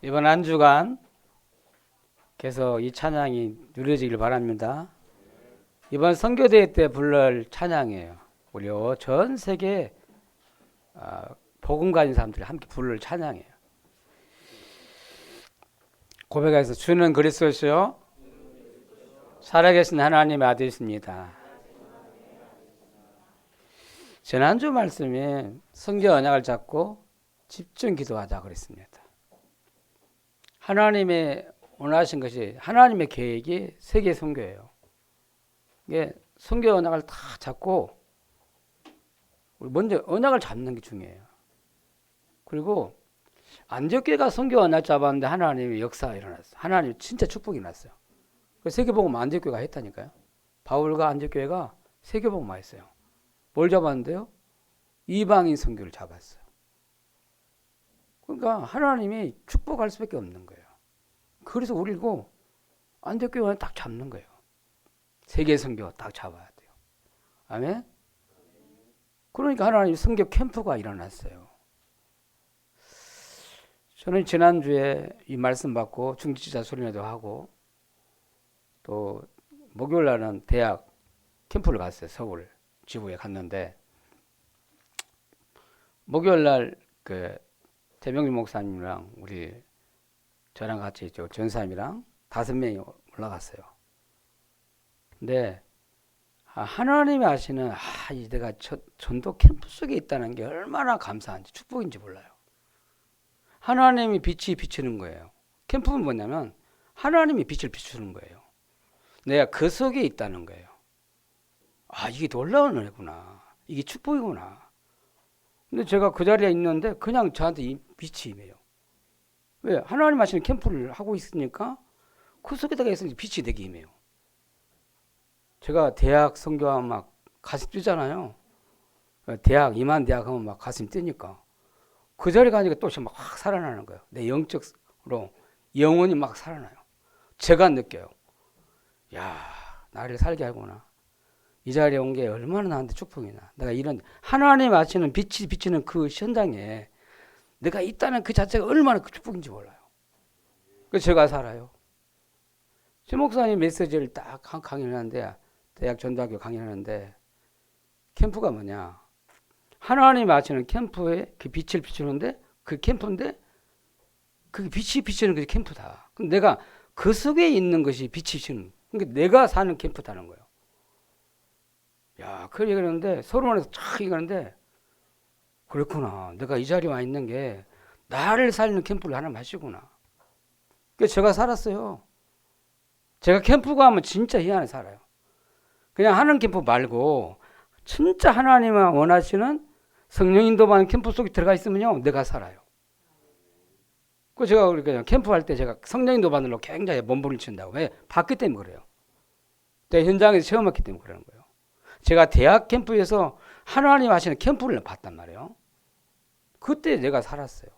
이번 한 주간 계속 이 찬양이 누려지길 바랍니다. 이번 선교대회 때 부를 찬양이에요. 우리 전 세계 복음 가진 사람들이 함께 부를 찬양이에요. 고백해서 주는 그리스도시요 살아계신 하나님의 아들이십니다. 지난주 말씀에 선교 언약을 잡고 집중 기도하자 그랬습니다. 하나님의 원하신 것이 하나님의 계획이 세계 선교예요. 이게 선교 언약을 다 잡고 먼저 언약을 잡는 게 중요해요. 그리고 안디옥교회가 선교 언약 잡았는데 하나님의 역사가 일어났어요. 하나님 진짜 축복이 났어요. 세계복음 안디옥교회가 했다니까요. 바울과 안디옥교회가 세계복음만 했어요. 뭘 잡았는데요? 이방인 선교를 잡았어요. 그러니까 하나님이 축복할 수밖에 없는 거예요. 그래서 우리고 안디옥교회는 딱 잡는 거예요. 세계 선교 딱 잡아야 돼요. 아멘. 그러니까 하나님 선교 캠프가 일어났어요. 저는 지난주에 이 말씀 받고 중지자 수련회도 하고 또 목요일 날은 대학 캠프를 갔어요. 서울 지부에 갔는데 목요일 날 그 대명준 목사님이랑 우리 저랑 같이 전사님이랑 5명이 올라갔어요. 근데 하나님이 아시는 내가 전도 캠프 속에 있다는 게 얼마나 감사한지 축복인지 몰라요. 하나님이 빛이 비추는 거예요. 캠프는 뭐냐면 하나님이 빛을 비추는 거예요. 내가 그 속에 있다는 거예요. 이게 놀라운 은혜구나. 이게 축복이구나. 근데 제가 그 자리에 있는데 그냥 저한테 빛이 임해요. 왜? 하나님 하시는 캠프를 하고 있으니까 그 속에다가 있으니까 빛이 되게 임해요. 제가 대학 선교하면 막 가슴 뛰잖아요. 대학, 임한대학 하면 막 가슴 뛰니까. 그 자리에 가니까 또 막 확 살아나는 거예요. 내 영적으로 영혼이 막 살아나요. 제가 느껴요. 나를 살게 하구나. 이 자리에 온 게 얼마나 나한테 축복이나. 내가 이런 하나님 아시는 빛이 비치는 그 현장에 내가 있다는 그 자체가 얼마나 그 축복인지 몰라요. 그래서 제가 살아요. 최 목사님 메시지를 딱 강의를 하는데 대학 전도학교 강의를 하는데 캠프가 뭐냐. 하나님 아시는 캠프에 그 빛을 비추는데 그 캠프인데 그 빛이 비치는 게 캠프다. 그럼 내가 그 속에 있는 것이 빛이 비치는 그러니까 내가 사는 캠프다는 거예요. 그 얘기하는데 서론에서 쫙 얘기하는데 그렇구나. 내가 이 자리에 와 있는 게 나를 살리는 캠프를 하나 마시구나. 그래서 제가 살았어요. 제가 캠프 가면 진짜 희한하게 살아요. 그냥 하는 캠프 말고 진짜 하나님이 원하시는 성령 인도받는 캠프 속에 들어가 있으면요 내가 살아요. 그 제가 그러니까 캠프 할 때 제가 성령 인도받으려고 굉장히 몸부림친다고. 왜? 봤기 때문에 그래요. 내가 현장에서 체험했기 때문에 그러는 거예요. 제가 대학 캠프에서 하나님 하시는 캠프를 봤단 말이에요. 그때 내가 살았어요.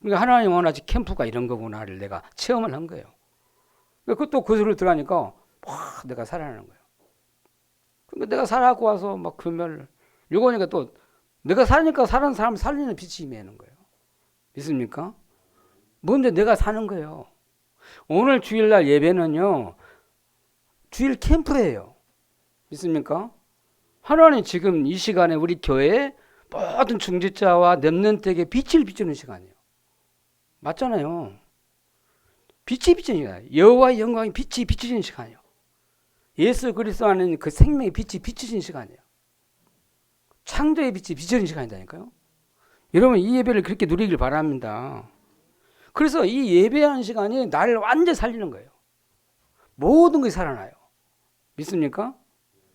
그러니까 하나님 원하시 캠프가 이런 거구나를 내가 체험을 한 거예요. 그것도 그 소리를 들어가니까 내가 살아나는 거예요. 그러니까 내가 살아갖고 와서 막 금요일 요거니까 또 내가 사니까 사는 사람 살리는 빛이 임하는 거예요. 믿습니까? 뭔데 내가 사는 거예요. 오늘 주일날 예배는요 주일 캠프예요. 믿습니까? 하나님 지금 이 시간에 우리 교회에 모든 중직자와 렘넌트에게 빛을 비추는 시간이에요. 맞잖아요. 빛이 비치는 시간. 여호와의 영광이 빛이 비치는 시간이에요. 예수 그리스도 안에 그 생명의 빛이 비치는 시간이에요. 창조의 빛이 비치는 시간이다니까요. 여러분 이 예배를 그렇게 누리길 바랍니다. 그래서 이 예배하는 시간이 나를 완전히 살리는 거예요. 모든 것이 살아나요. 믿습니까?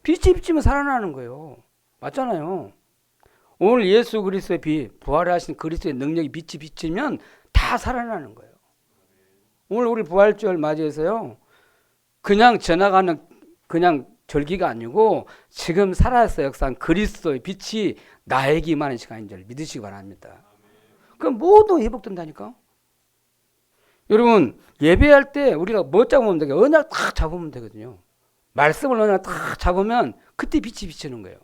빛이 비치면 살아나는 거예요. 맞잖아요. 오늘 예수 그리스도의 빛, 부활하신 그리스도의 능력이 빛이 비치면 다 살아나는 거예요. 오늘 우리 부활절 맞이해서요. 그냥 지나가는 그냥 절기가 아니고 지금 살아서 역사한 그리스도의 빛이 나에게 임하는 시간인 줄 믿으시기 바랍니다. 그럼 모두 회복된다니까. 여러분 예배할 때 우리가 뭐 잡으면 되게 언약 딱 잡으면 되거든요. 말씀을 언약 딱 잡으면 그때 빛이 비치는 거예요.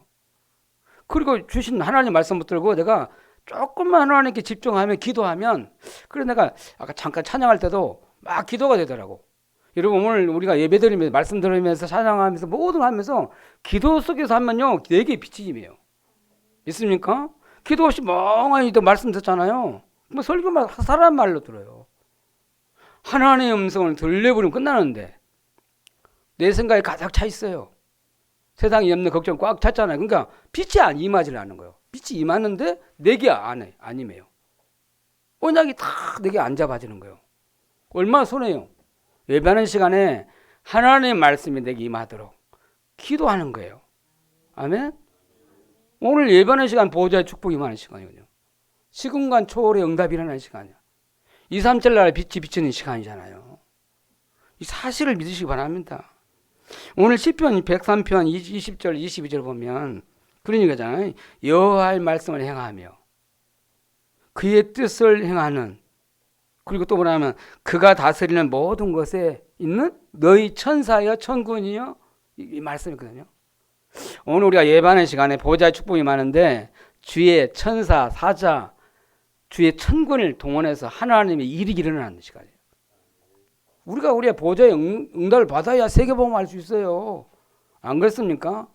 그리고 주신 하나님 말씀 붙들고 내가 조금만 하나님께 집중하면, 기도하면, 그래 내가 아까 잠깐 찬양할 때도 막 기도가 되더라고. 여러분 오늘 우리가 예배드리면서 말씀 들으면서 찬양하면서 모든 거 하면서 기도 속에서 하면요 내게 빛이 임해요. 있습니까? 기도 없이 멍하니 또 말씀 듣잖아요. 뭐 설교만 사람 말로 들어요. 하나님의 음성을 들려버리면 끝나는데 내 생각이 가득 차 있어요. 세상에 없는 걱정 꽉 찼잖아요. 그러니까 빛이 안 임하지 않는 거예요. 빛이 임하는데 내게 안 임해요. 언약이 다 내게 안 잡아지는 거예요. 얼마나 손해요. 예배하는 시간에 하나님의 말씀이 내게 임하도록 기도하는 거예요. 아멘. 오늘 예배하는 시간 보호자의 축복이 임하는 시간이거든요. 시공간 초월의 응답이 일어나는 시간이야. 2, 3절 날 빛이 비치는 시간이잖아요. 이 사실을 믿으시기 바랍니다. 오늘 시편 103편 20절 22절 보면 그런 얘기잖아요. 여호와의 말씀을 행하며 그의 뜻을 행하는, 그리고 또 뭐냐면 그가 다스리는 모든 것에 있는 너희 천사여 천군이여, 이 말씀이거든요. 오늘 우리가 예배하는 시간에 보호자의 축복이 많은데 주의 천사, 사자, 주의 천군을 동원해서 하나님의 일이 일어나는 시간이에요. 우리가 우리의 보호자의 응답을 받아야 세계복음할 수 있어요. 안 그렇습니까?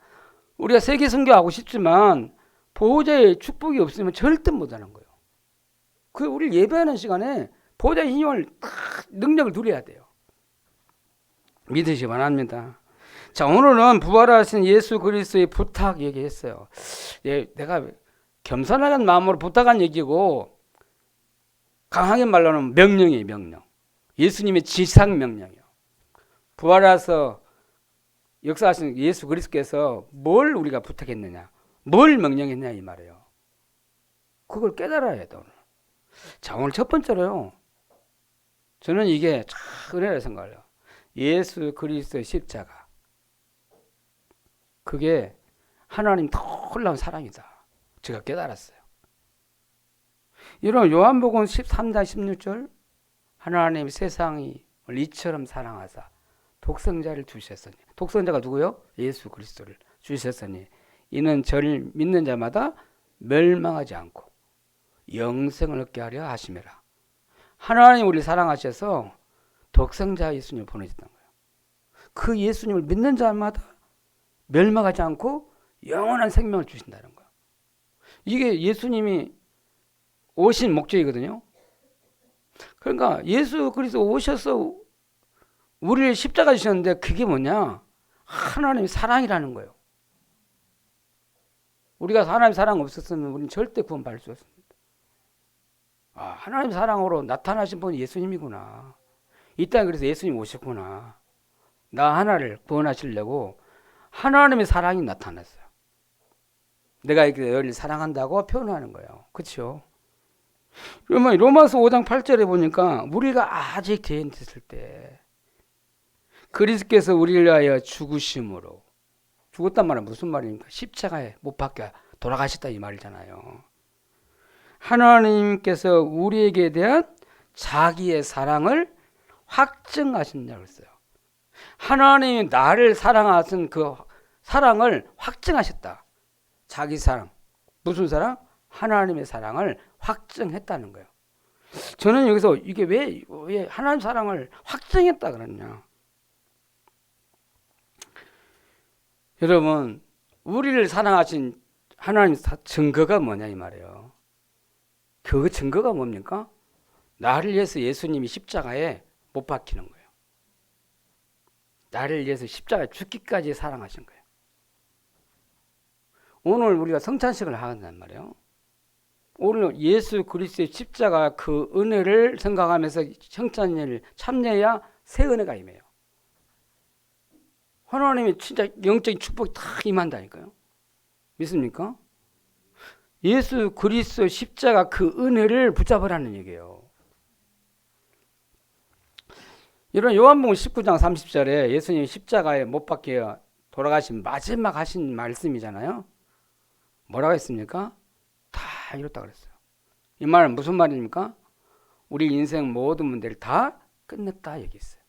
우리가 세계 선교하고 싶지만 보호자의 축복이 없으면 절대 못하는 거예요. 그 우리 예배하는 시간에 보호자의 힘을 능력을 누려야 돼요. 믿으시기 바랍니다. 자, 오늘은 부활하신 예수 그리스도의 부탁 얘기했어요. 내가 겸손한 마음으로 부탁한 얘기고 강하게 말로는 명령이에요. 명령. 예수님의 지상 명령이요. 부활해서 역사하신 예수 그리스도께서 뭘 우리가 부탁했느냐, 뭘 명령했냐 이 말이에요. 그걸 깨달아야 돼 오늘. 자, 오늘 첫 번째로요. 저는 이게 참 은혜라 생각해요. 예수 그리스도의 십자가. 그게 하나님 놀라운 사랑이다. 제가 깨달았어요. 이런 요한복음 13장 16절 하나님 세상이 이처럼 사랑하사 독생자를 주셨으니, 독생자가 누구요? 예수 그리스도를 주셨으니 이는 저를 믿는 자마다 멸망하지 않고 영생을 얻게 하려 하심이라. 하나님 우리를 사랑하셔서 독생자 예수님을 보내셨던 거예요. 그 예수님을 믿는 자마다 멸망하지 않고 영원한 생명을 주신다는 거예요. 이게 예수님이 오신 목적이거든요. 그러니까 예수 그리스도 오셔서 우리를 십자가 주셨는데 그게 뭐냐? 하나님의 사랑이라는 거예요. 우리가 하나님의 사랑 없었으면 우리는 절대 구원받을 수 없습니다. 하나님의 사랑으로 나타나신 분이 예수님이구나. 이 땅에 그래서 예수님 오셨구나. 나 하나를 구원하시려고 하나님의 사랑이 나타났어요. 내가 이렇게 너를 사랑한다고 표현하는 거예요. 그렇죠? 로마서 5장 8절에 보니까 우리가 아직 죄인 됐을 때 그리스도께서 우리를 위하여 죽으심으로, 죽었단 말은 무슨 말입니까? 십자가에 못 박혀 돌아가셨다 이 말이잖아요. 하나님께서 우리에게 대한 자기의 사랑을 확증하신다고 했어요. 하나님이 나를 사랑하신 그 사랑을 확증하셨다. 자기 사랑. 무슨 사랑? 하나님의 사랑을 확증했다는 거예요. 저는 여기서 이게 왜 하나님 사랑을 확증했다 그러냐. 여러분, 우리를 사랑하신 하나님 증거가 뭐냐 이 말이에요. 그 증거가 뭡니까? 나를 위해서 예수님이 십자가에 못 박히는 거예요. 나를 위해서 십자가에 죽기까지 사랑하신 거예요. 오늘 우리가 성찬식을 하는단 말이에요. 오늘 예수 그리스도의 십자가 그 은혜를 생각하면서 성찬을 참여해야 새 은혜가 임해요. 하나님이 진짜 영적인 축복이 다 임한다니까요. 믿습니까? 예수 그리스도 십자가 그 은혜를 붙잡으라는 얘기예요. 이런 요한복음 19장 30절에 예수님이 십자가에 못 박혀 돌아가신 마지막 하신 말씀이잖아요. 뭐라고 했습니까? 다 이뤘다 그랬어요. 이 말은 무슨 말입니까? 우리 인생 모든 문제를 다 끝냈다 얘기했어요.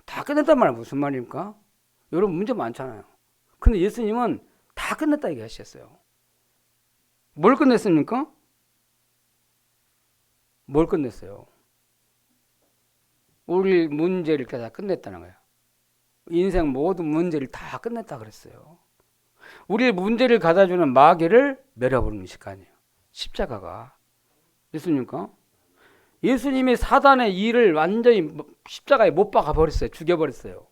다 끝냈단 말은 무슨 말입니까? 여러분 문제 많잖아요. 근데 예수님은 다 끝냈다 얘기하셨어요. 뭘 끝냈습니까? 뭘 끝냈어요? 우리 문제를 다 끝냈다는 거야. 인생 모든 문제를 다 끝냈다 그랬어요. 우리의 문제를 가져주는 마귀를 멸해버리는 시간이에요. 십자가가. 예수님과 예수님이 사단의 일을 완전히 십자가에 못 박아 버렸어요. 죽여버렸어요.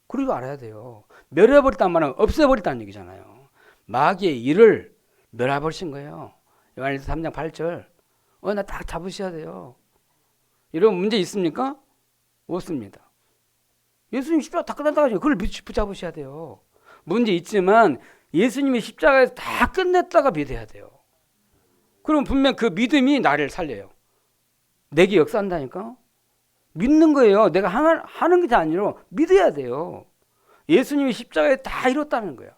그리고 알아야 돼요. 멸해버렸단 말은 없애버렸다는 얘기잖아요. 마귀의 일을 멸해버리신 거예요. 요한일서 3장 8절. 나 딱 잡으셔야 돼요. 이런 문제 있습니까? 없습니다. 예수님 십자가 다 끝났다고 하죠. 그걸 붙잡으셔야 돼요. 문제 있지만 예수님이 십자가에서 다 끝냈다가 믿어야 돼요. 그럼 분명 그 믿음이 나를 살려요. 내게 역사한다니까? 믿는 거예요. 내가 하는 게 아니라 믿어야 돼요. 예수님이 십자가에 다 이뤘다는 거야.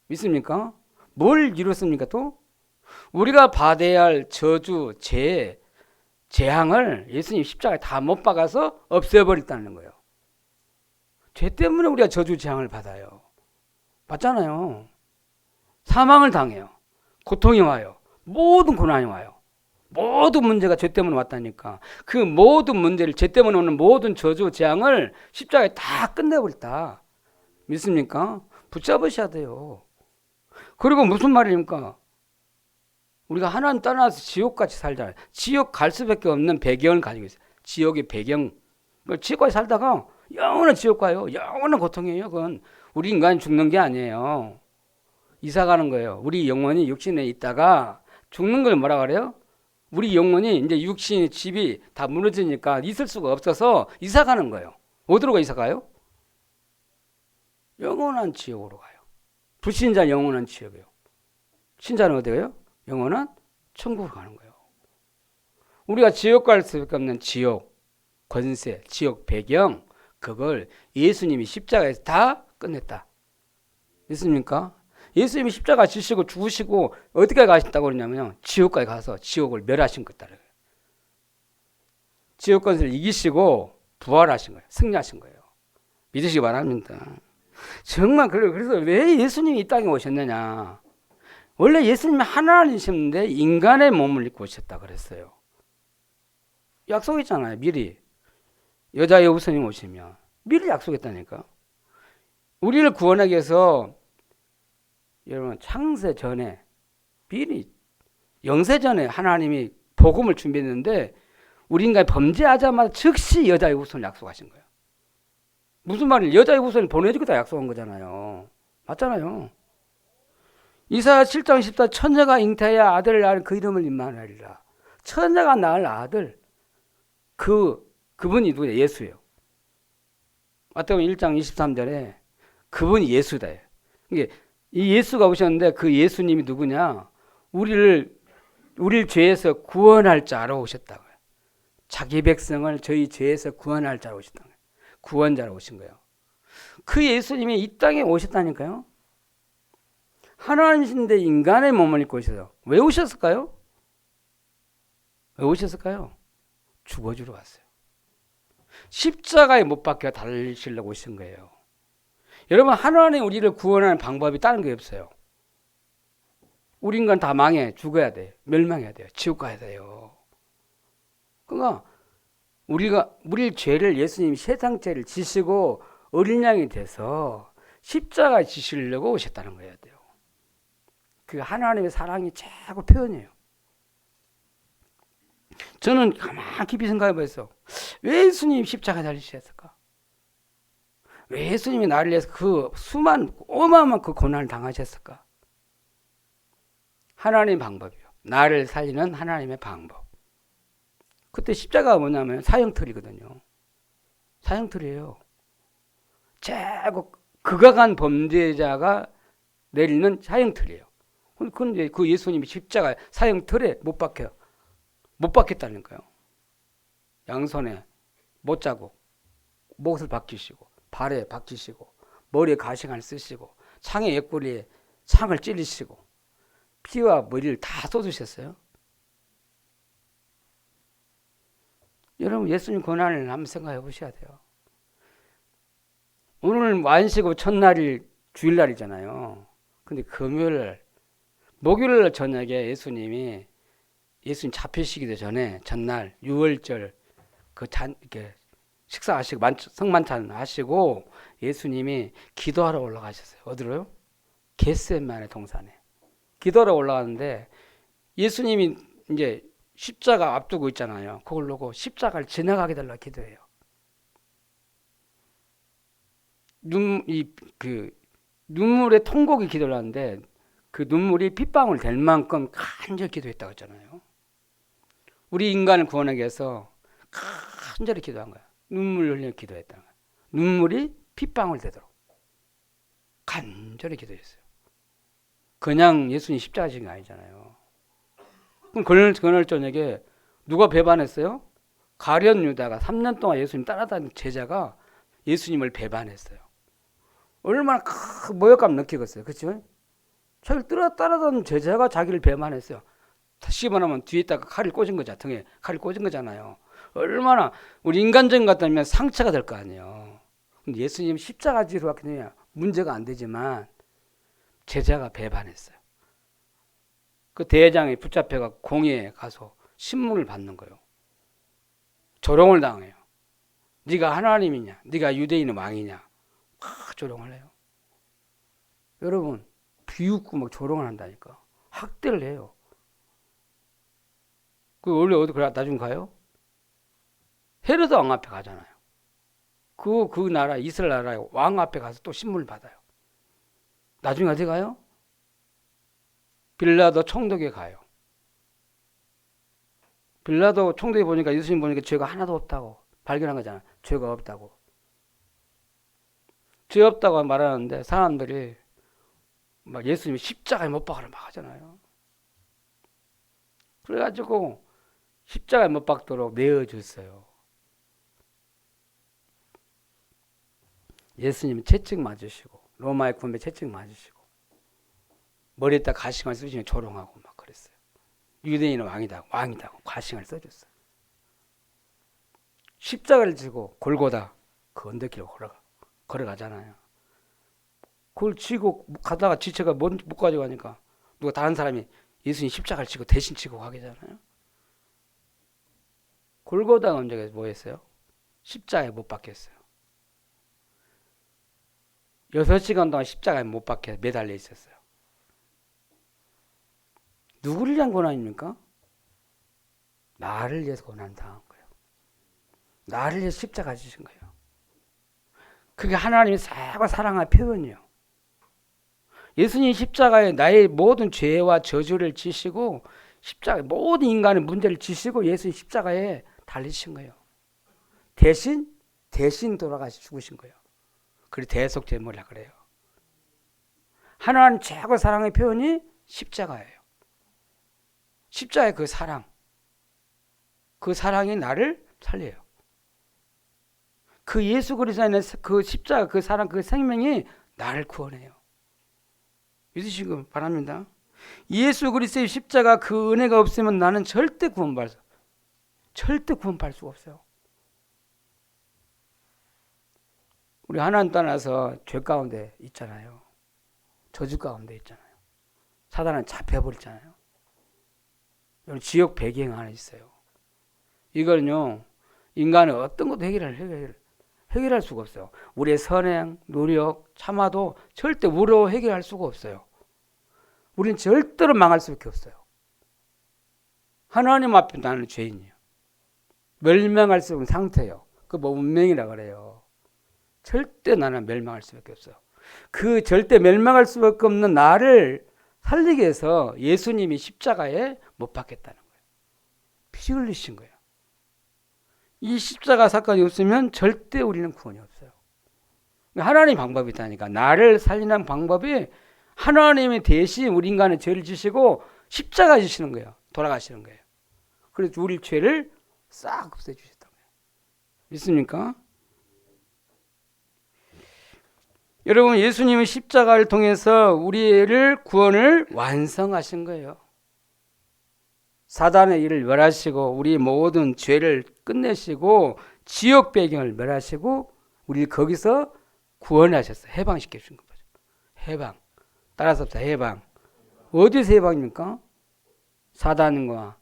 믿습니까? 뭘 이뤘습니까 또? 우리가 받아야 할 저주, 재앙을 예수님 십자가에 다 못 박아서 없애버렸다는 거예요. 죄 때문에 우리가 저주, 재앙을 받아요. 맞잖아요. 사망을 당해요. 고통이 와요. 모든 고난이 와요. 모든 문제가 죄 때문에 왔다니까. 그 모든 문제를, 죄 때문에 오는 모든 저주, 재앙을 십자가에 다 끝내버렸다. 믿습니까? 붙잡으셔야 돼요. 그리고 무슨 말입니까? 우리가 하나님 떠나서 지옥같이 살잖아요. 지옥 갈 수밖에 없는 배경을 가지고 있어요. 지옥의 배경. 지옥까지 살다가 영원한 지옥 가요. 영원한 고통이에요. 그건 우리 인간이 죽는 게 아니에요. 이사 가는 거예요. 우리 영혼이 육신에 있다가 죽는 걸 뭐라 그래요? 우리 영혼이 이제 육신의 집이 다 무너지니까 있을 수가 없어서 이사 가는 거예요. 어디로 이사 가요? 영원한 지옥으로 가요. 불신자 영원한 지옥이에요. 신자는 어디 가요? 영원한 천국으로 가는 거예요. 우리가 지옥 갈 수밖에 없는 지옥, 권세, 지옥 배경, 그걸 예수님이 십자가에서 다 끝냈다. 믿습니까? 예수님이 십자가 지시고 죽으시고 어디까지 가셨다고 그러냐면요. 지옥까지 가서 지옥을 멸하신 거다. 지옥 권세를 이기시고 부활하신 거예요. 승리하신 거예요. 믿으시기 바랍니다. 정말 그래서 왜 예수님이 이 땅에 오셨느냐? 원래 예수님이 하나님이셨는데 인간의 몸을 입고 오셨다 그랬어요. 약속했잖아요. 미리. 여자의 우선이 오시면 미리 약속했다니까. 우리를 구원하기 위해서 여러분 창세 전에 미리 영세 전에 하나님이 복음을 준비했는데 우리 인간이 범죄하자마자 즉시 여자의 우선을 약속하신 거예요. 무슨 말이에요? 여자의 우선을 보내주겠다 약속한 거잖아요. 맞잖아요. 이사야 7장 14 처녀가 잉태하여 아들을 낳을 그 이름을 임마누엘이라. 처녀가 낳을 아들 그분이 누구예요? 예수예요. 마태복음 1장 23절에 그분이 예수다. 이게 이 예수가 오셨는데 그 예수님이 누구냐? 우리를 죄에서 구원할 자로 오셨다고요. 자기 백성을 저희 죄에서 구원할 자로 오셨다고요. 구원자로 오신 거예요. 그 예수님이 이 땅에 오셨다니까요. 하나님이신데 인간의 몸을 입고 오셔서 왜 오셨을까요? 왜 오셨을까요? 죽어주러 왔어요. 십자가에 못 박혀 달리시려고 오신 거예요. 여러분 하나님 우리를 구원하는 방법이 다른 게 없어요. 우리 인간 다 망해 죽어야 돼. 멸망해야 돼요. 지옥 가야 돼요. 그러니까 우리 죄를 예수님이 세상 죄를 지시고 어린 양이 돼서 십자가에 지시려고 오셨다는 거예요. 그 하나님의 사랑이 최고 표현이에요. 저는 가만히 깊이 생각해 봤어요. 왜 예수님이 십자가에 달리셨을까? 왜 예수님이 나를 위해서 그 수많은 어마어마한 그 고난을 당하셨을까? 하나님의 방법이요. 나를 살리는 하나님의 방법. 그때 십자가가 뭐냐면 사형틀이거든요. 사형틀이에요. 최고 극악한 범죄자가 내리는 사형틀이에요. 그런데 그 예수님이 십자가 사형틀에 못 박혔다니까요. 양손에 못자국, 못을 박히시고, 발에 박히시고, 머리에 가시관을 쓰시고, 창의 옆구리에 창을 찔리시고, 피와 머리를 다 쏟으셨어요. 여러분 예수님 고난을 한번 생각해 보셔야 돼요. 오늘 안식오 첫날이 주일날이잖아요. 근데 금요일 목요일 저녁에 예수님이 예수님 잡히시기도 전에 전날 유월절 이렇게 식사하시고 성만찬 하시고 예수님이 기도하러 올라가셨어요. 어디로요? 겟세마네 동산에 기도하러 올라가는데 예수님이 이제 십자가 앞두고 있잖아요. 그걸 놓고 십자가를 지나가게 달라 기도해요. 눈물의 통곡이 기도를 하는데 그 눈물이 핏방울 될 만큼 간절히 기도했다고 했잖아요. 우리 인간을 구원하기 위해서 간절히 기도한 거야. 눈물 흘리며 기도했다는 거야. 눈물이 핏방울 되도록 간절히 기도했어요. 그냥 예수님 십자가 지신 게 아니잖아요. 그럼 그날 저녁에 누가 배반했어요? 가룟 유다가 3년 동안 예수님 따라다니는 제자가 예수님을 배반했어요. 얼마나 큰 모욕감 느끼겠어요. 그렇죠? 자기를 따라다니는 제자가 자기를 배반했어요. 다시 말하면 뒤에다가 칼을 꽂은 거잖아요. 등에 칼을 꽂은 거잖아요. 얼마나 우리 인간적인 것 같다면 상처가 될 거 아니에요. 근데 예수님 십자가 지러 왔겠느냐? 문제가 안 되지만 제자가 배반했어요. 그 대장이 붙잡혀가 공회에 가서 신문을 받는 거예요. 조롱을 당해요. 네가 하나님이냐? 네가 유대인의 왕이냐? 막 조롱을 해요. 여러분 비웃고 막 조롱을 한다니까. 학대를 해요. 그 원래 어디 나중에 가요? 헤로드 왕 앞에 가잖아요. 그 나라 이스라엘 나라의 왕 앞에 가서 또 신문을 받아요. 나중에 어디 가요? 빌라도 총독에 가요. 빌라도 총독에 보니까 예수님 보니까 죄가 하나도 없다고 발견한 거잖아. 죄가 없다고. 죄 없다고 말하는데 사람들이 막 예수님이 십자가에 못 박으라 막 하잖아요. 그래가지고 십자가에 못 박도록 내어줬어요. 예수님은 채찍 맞으시고 로마의 군대 채찍 맞으시고 머리에다 가시관을 쓰시며 조롱하고 막 그랬어요. 유대인은 왕이다고 가시관을 써줬어요. 십자가를 지고 골고다 그 언덕길로 걸어가잖아요. 그걸 지고 가다가 지체가 못 가져가니까 누가 다른 사람이 예수님 십자가를 지고 대신 지고 가게잖아요. 골고다 언덕에서 뭐 했어요? 십자가에 못 박혔어요. 6시간 동안 십자가에 못 박혀 매달려 있었어요. 누구를 위한 고난입니까? 나를 위해서 고난당한 거예요. 나를 위해서 십자가 지신 거예요. 그게 하나님의 사과 사랑의 표현이에요. 예수님 십자가에 나의 모든 죄와 저주를 지시고 십자가에 모든 인간의 문제를 지시고 예수님 십자가에 달리신 거예요. 대신 돌아가시 죽으신 거예요. 그리고 대속제물이라 그래요. 하나님 최고 사랑의 표현이 십자가예요. 십자가의 그 사랑이 나를 살려요. 그 예수 그리스도의 그 십자가 그 사랑 그 생명이 나를 구원해요. 믿으시기 바랍니다. 예수 그리스도의 십자가 그 은혜가 없으면 나는 절대 구원받을 수가 없어요. 우리 하나님 떠나서 죄 가운데 있잖아요. 저주 가운데 있잖아요. 사단은 잡혀버렸잖아요. 여러분 지옥 배경 안에 있어요. 이거는요 인간은 어떤 것도 해결할 수가 없어요. 우리의 선행, 노력, 참아도 절대 우로 해결할 수가 없어요. 우리는 절대로 망할 수밖에 없어요. 하나님 앞에 나는 죄인이에요. 멸망할 수 없는 상태예요. 그 뭐 운명이라 그래요. 절대 나는 멸망할 수밖에 없어요. 그 절대 멸망할 수밖에 없는 나를 살리기 위해서 예수님이 십자가에 못 박혔다는 거예요. 피 흘리신 거예요. 이 십자가 사건이 없으면 절대 우리는 구원이 없어요. 하나님 방법이 있다니까. 나를 살리는 방법이 하나님이 대신 우리 인간의 죄를 지시고 십자가 지시는 거예요. 돌아가시는 거예요. 그래서 우리 죄를 싹 없애주셨던 거예요. 믿습니까? 여러분 예수님의 십자가를 통해서 우리를 구원을 완성하신 거예요. 사단의 일을 멸하시고 우리 모든 죄를 끝내시고 지옥 배경을 멸하시고 우리를 거기서 구원하셨어요. 해방시켜 주신 거죠. 해방. 따라서 해방. 어디서 해방입니까? 사단과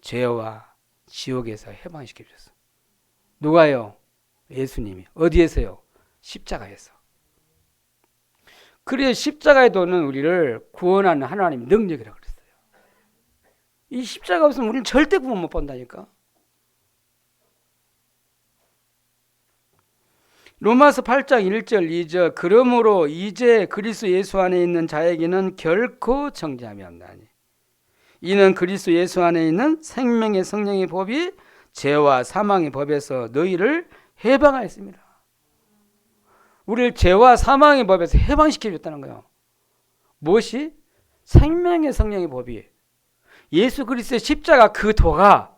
죄와 지옥에서 해방시켜 주셨어. 누가요? 예수님이. 어디에서요? 십자가에서. 그래서 십자가의 도는 우리를 구원하는 하나님의 능력이라고 그랬어요. 이 십자가 없으면 우리는 절대 구원 못 본다니까. 로마서 8장 1절 2절 그러므로 이제 그리스도 예수 안에 있는 자에게는 결코 정죄함이 없나니 이는 그리스도 예수 안에 있는 생명의 성령의 법이 죄와 사망의 법에서 너희를 해방하였습니다. 우리를 죄와 사망의 법에서 해방시켜 줬다는 거예요. 무엇이? 생명의 성령의 법이. 예수 그리스도의 십자가 그 도가,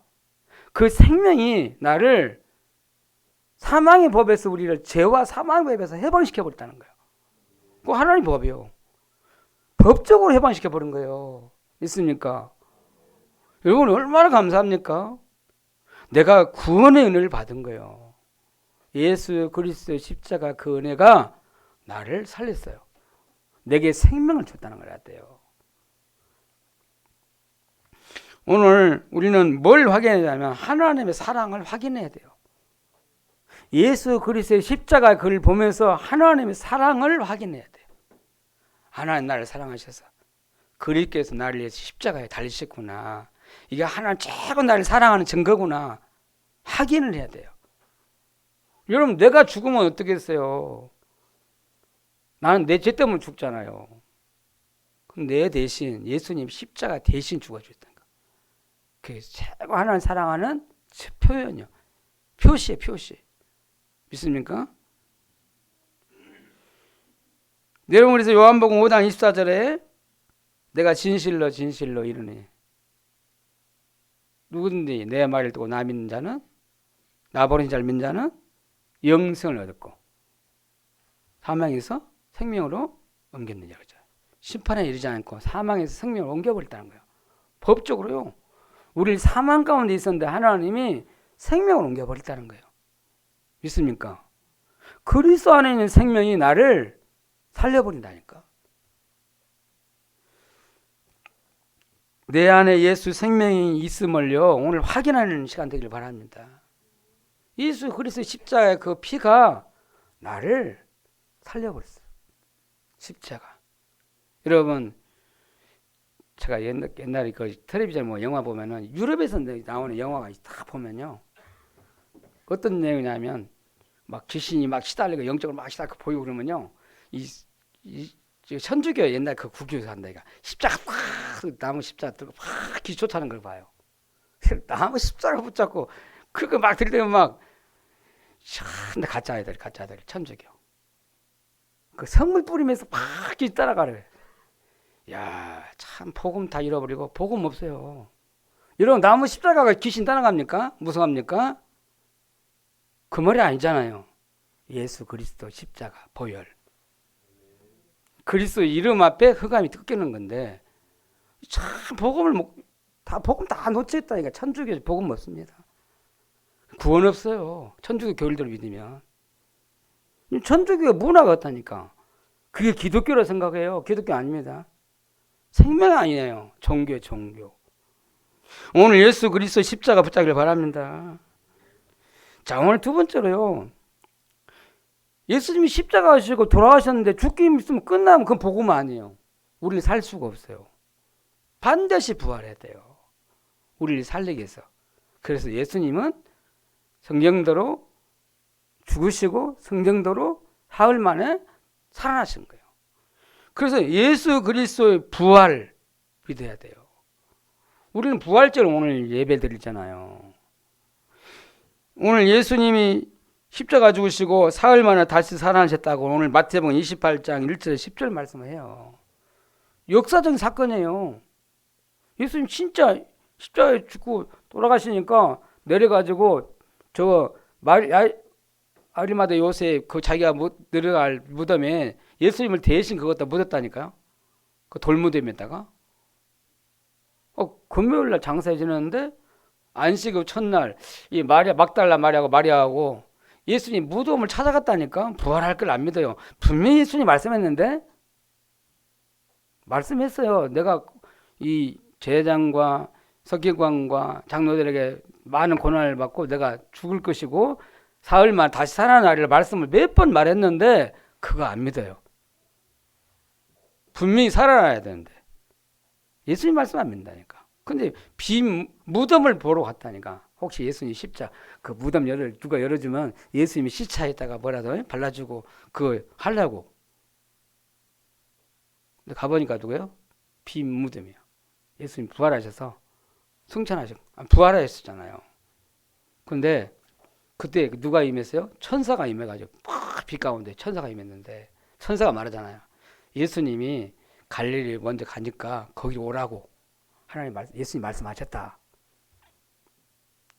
그 생명이 나를 사망의 법에서 우리를 죄와 사망의 법에서 해방시켜 버렸다는 거예요. 그거 하나님 법이요. 법적으로 해방시켜 버린 거예요. 있습니까? 여러분 얼마나 감사합니까? 내가 구원의 은혜를 받은 거예요. 예수 그리스도의 십자가 그 은혜가 나를 살렸어요. 내게 생명을 줬다는 걸 알았대요. 오늘 우리는 뭘 확인해야 하면 하나님의 사랑을 확인해야 돼요. 예수 그리스도의 십자가 그를 보면서 하나님의 사랑을 확인해야 돼요. 하나님 나를 사랑하셔서 그리스도께서 나를 위해서 십자가에 달리셨구나. 이게 하나님 최고 나를 사랑하는 증거구나. 확인을 해야 돼요. 여러분 내가 죽으면 어떻겠어요? 나는 내 죄 때문에 죽잖아요. 그럼 내 대신 예수님 십자가 대신 죽어주셨다는 거. 그게 최고 하나님 사랑하는 표현이요. 표시예요. 표시. 믿습니까? 여러분 그래서 요한복음 5장 24절에 내가 진실로 진실로 이르니 누구든지 내 말을 듣고 나 믿는 자는 나 보낸 자를 믿는 자는 영생을 얻었고 사망에서 생명으로 옮겼느냐 그죠? 심판에 이르지 않고 사망에서 생명을 옮겨버렸다는 거예요. 법적으로요. 우리를 사망 가운데 있었는데 하나님이 생명을 옮겨버렸다는 거예요. 믿습니까? 그리스도 안에 있는 생명이 나를 살려버린다니까. 내 안에 예수 생명이 있음을요 오늘 확인하는 시간 되길 바랍니다. 예수 그리스도의 십자가의 그 피가 나를 살려버렸어요. 십자가. 여러분 제가 옛날에 그 텔레비전 뭐 영화 보면은 유럽에서 나오는 영화가 다 보면요 어떤 내용이냐면 막 귀신이 막 시달리고 영적으로 막 시달리고 보이고 그러면요 이 천주교 옛날 그 구교에서 한다 이가 십자가 팍 나무 십자가 들고 팍 귀 쫓아는 걸 봐요. 나무 십자가 붙잡고 그거 막 들이대면 막 근데 가짜 아이들 천주교 그 성물 뿌리면서 막 귀 따라가래. 야, 참 복음 다 잃어버리고 복음 없어요. 여러분 나무 십자가가 귀신 따라갑니까? 무서워합니까? 그 말이 아니잖아요. 예수 그리스도 십자가 보혈. 그리스도 이름 앞에 흑암이 뜯기는 건데 참 복음을 복음 다 놓쳤다니까. 천주교 복음 없습니다. 구원 없어요. 천주교 교리대로 믿으면. 천주교가 문화가 없다니까. 그게 기독교라 생각해요. 기독교 아닙니다. 생명 아니에요. 종교. 오늘 예수 그리스도 십자가 붙잡기를 바랍니다. 자, 오늘 두 번째로요. 예수님이 십자가 하시고 돌아가셨는데 죽기 있으면 끝나면 그건 복음 아니에요. 우리를 살 수가 없어요. 반드시 부활해야 돼요. 우리를 살리기 위해서. 그래서 예수님은 성경대로 죽으시고 성경대로 사흘 만에 살아나신 거예요. 그래서 예수 그리스도의 부활 믿어야 돼요. 우리는 부활절을 오늘 예배 드리잖아요. 오늘 예수님이 십자가 죽으시고 사흘 만에 다시 살아나셨다고 오늘 마태복음 28장 1절 10절 말씀을 해요. 역사적인 사건이에요. 예수님 진짜 십자가에 죽고 돌아가시니까 내려가지고 저 아리마다 요셉 그 자기가 내려갈 무덤에 예수님을 대신 그것다 묻었다니까요. 그 돌무덤에다가. 금요일날 장사해 지냈는데 안식 첫날 이 막달라 마리아하고 마리아하고 예수님 무덤을 찾아갔다니까. 부활할 걸 안 믿어요. 분명히 예수님 말씀했는데 말씀했어요. 내가 이 제사장과 석기광과 장로들에게 많은 고난을 받고 내가 죽을 것이고 사흘 만에 다시 살아나리라 말씀을 몇 번 말했는데 그거 안 믿어요. 분명히 살아나야 되는데 예수님 말씀 안 믿는다니까. 근데 무덤을 보러 갔다니까. 혹시 예수님 십자 그 무덤 누가 열어주면 예수님이 시차에다가 뭐라도 발라주고 그거 하려고. 근데 가보니까 누구예요? 빈 무덤이에요. 예수님 부활하셔서 부활하셨잖아요. 근데 그때 누가 임했어요? 천사가 임해가지고 빛 가운데 천사가 임했는데 천사가 말하잖아요. 예수님이 갈릴리 먼저 가니까 거기로 오라고 예수님 말씀하셨다.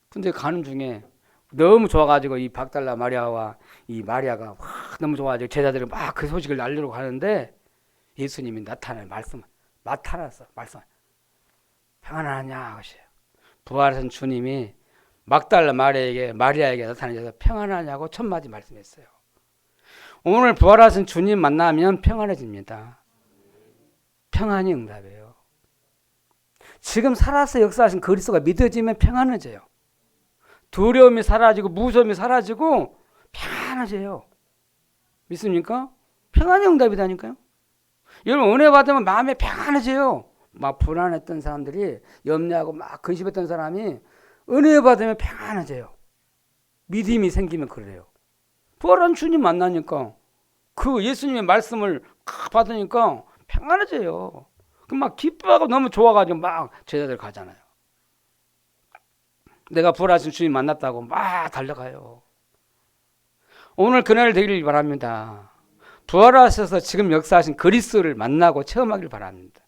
근데 가는 중에 너무 좋아가지고 이 박달라 마리아와 이 마리아가 너무 좋아가지고 제자들이 막 그 소식을 알리려고 하는데 예수님이 나타났어. 말씀 평안하냐 하시요. 부활하신 주님이 막달라 마리아에게 나타나셔서 평안하냐고 첫 마디 말씀했어요. 오늘 부활하신 주님 만나면 평안해집니다. 평안이 응답이에요. 지금 살아서 역사하신 그리스도가 믿어지면 평안해져요. 두려움이 사라지고 무서움이 사라지고 평안해져요. 믿습니까? 평안이 응답이다니까요. 여러분 은혜 받으면 마음에 평안해져요. 막 불안했던 사람들이 염려하고 막 근심했던 사람이 은혜 받으면 평안해져요. 믿음이 생기면 그래요. 부활한 주님 만나니까 그 예수님의 말씀을 받으니까 평안해져요. 그럼 막 기뻐하고 너무 좋아가지고 막 제자들 가잖아요. 내가 부활하신 주님 만났다고 막 달려가요. 오늘 그날 되길 바랍니다. 부활하셔서 지금 역사하신 그리스도를 만나고 체험하길 바랍니다.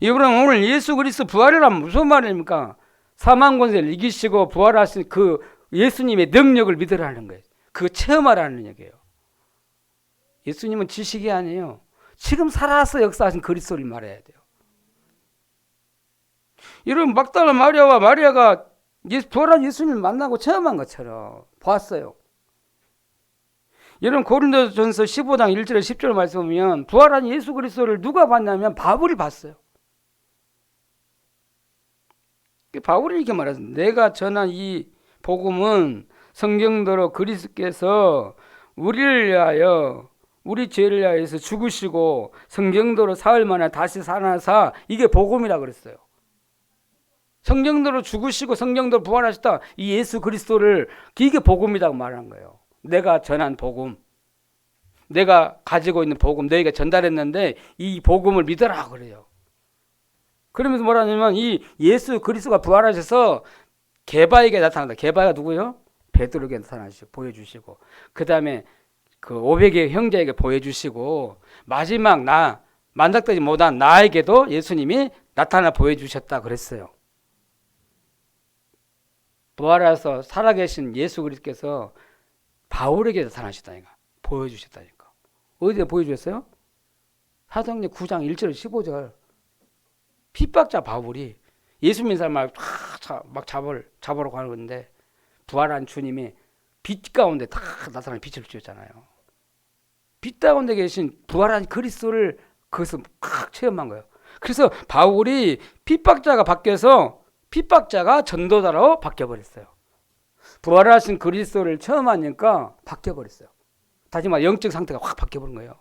여러분 오늘 예수 그리스도 부활이란 무슨 말입니까? 사망 권세를 이기시고 부활하신 그 예수님의 능력을 믿으라는 거예요. 그거 체험하라는 얘기예요. 예수님은 지식이 아니에요. 지금 살아서 역사하신 그리스도를 말해야 돼요. 여러분 막달라 마리아가 부활한 예수님을 만나고 체험한 것처럼 봤어요. 여러분 고린도전서 15장 1절에 10절 말씀 보면 부활한 예수 그리스도를 누가 봤냐면 바울이 봤어요. 바울이 이렇게 말했습니다. 내가 전한 이 복음은 성경대로 그리스도께서 우리를 위하여 우리 죄를 위하여서 죽으시고 성경대로 사흘 만에 다시 살아나사 이게 복음이라 그랬어요. 성경대로 죽으시고 성경대로 부활하셨다. 이 예수 그리스도를 이게 복음이라고 말한 거예요. 내가 전한 복음, 내가 가지고 있는 복음, 너에게 전달했는데 이 복음을 믿어라 그래요. 그러면서 뭐라냐면 이 예수 그리스도가 부활하셔서 게바에게 나타난다. 게바가 누구요? 베드로에게 나타나시고 보여주시고 그 다음에 그 500의 형제에게 보여주시고 마지막 만닥되지 못한 나에게도 예수님이 나타나 보여주셨다 그랬어요. 부활해서 살아계신 예수 그리스도께서 바울에게 나타나셨다니까. 보여주셨다니까. 어디에 보여주셨어요? 사도행전 9장 1절 15절 핍박자 바울이 예수 믿는 사람을 막 잡으러 가는 건데 부활한 주님이 빛 가운데 다 나타나는 빛을 주셨잖아요. 빛 가운데 계신 부활한 그리스도를 거기서 막 체험한 거예요. 그래서 바울이 핍박자가 바뀌어서 핍박자가 전도자로 바뀌어버렸어요. 부활하신 그리스도를 처음 하니까 바뀌어버렸어요. 다시 말해 영적 상태가 확 바뀌어버린 거예요.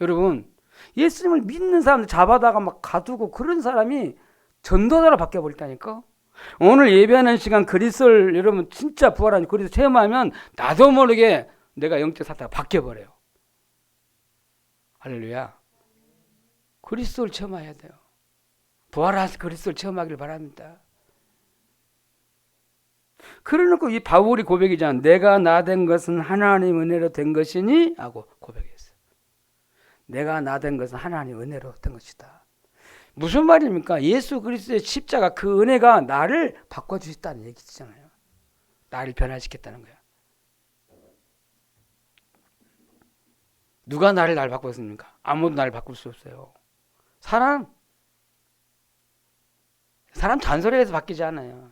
여러분 예수님을 믿는 사람들 잡아다가 막 가두고 그런 사람이 전도자로 바뀌어버렸다니까. 오늘 예배하는 시간 그리스도를 여러분 진짜 부활한 그리스도 체험하면 나도 모르게 내가 영적 상태가 바뀌어버려요. 할렐루야. 그리스도를 체험해야 돼요. 부활하신 그리스도를 체험하길 바랍니다. 그래놓고 이 바울이 고백이잖아. 내가 나 된 것은 하나님 은혜로 된 것이니 하고 고백했어요. 내가 나 된 것은 하나님 은혜로 된 것이다. 무슨 말입니까? 예수 그리스도의 십자가 그 은혜가 나를 바꿔주셨다는 얘기잖아요. 나를 변화시켰다는 거야. 누가 나를 바꿨습니까? 아무도 나를 바꿀 수 없어요. 사람 잔소리해서 바뀌지 않아요.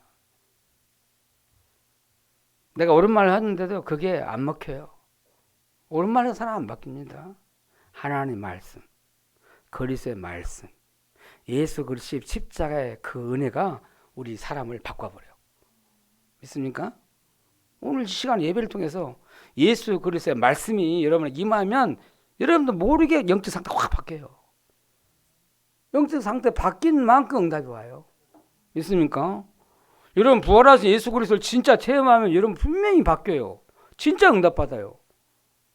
내가 옳은 말을 하는데도 그게 안 먹혀요. 옳은 말은 사람 안 바뀝니다. 하나님 말씀, 그리스도의 말씀, 예수 그리스도의 십자가의 그 은혜가 우리 사람을 바꿔버려요. 믿습니까? 오늘 시간 예배를 통해서 예수 그리스도의 말씀이 여러분에게 임하면 여러분도 모르게 영적 상태가 확 바뀌어요. 영적 상태 바뀐 만큼 응답이 와요. 믿습니까? 여러분 부활하신 예수 그리스도를 진짜 체험하면 여러분 분명히 바뀌어요. 진짜 응답받아요.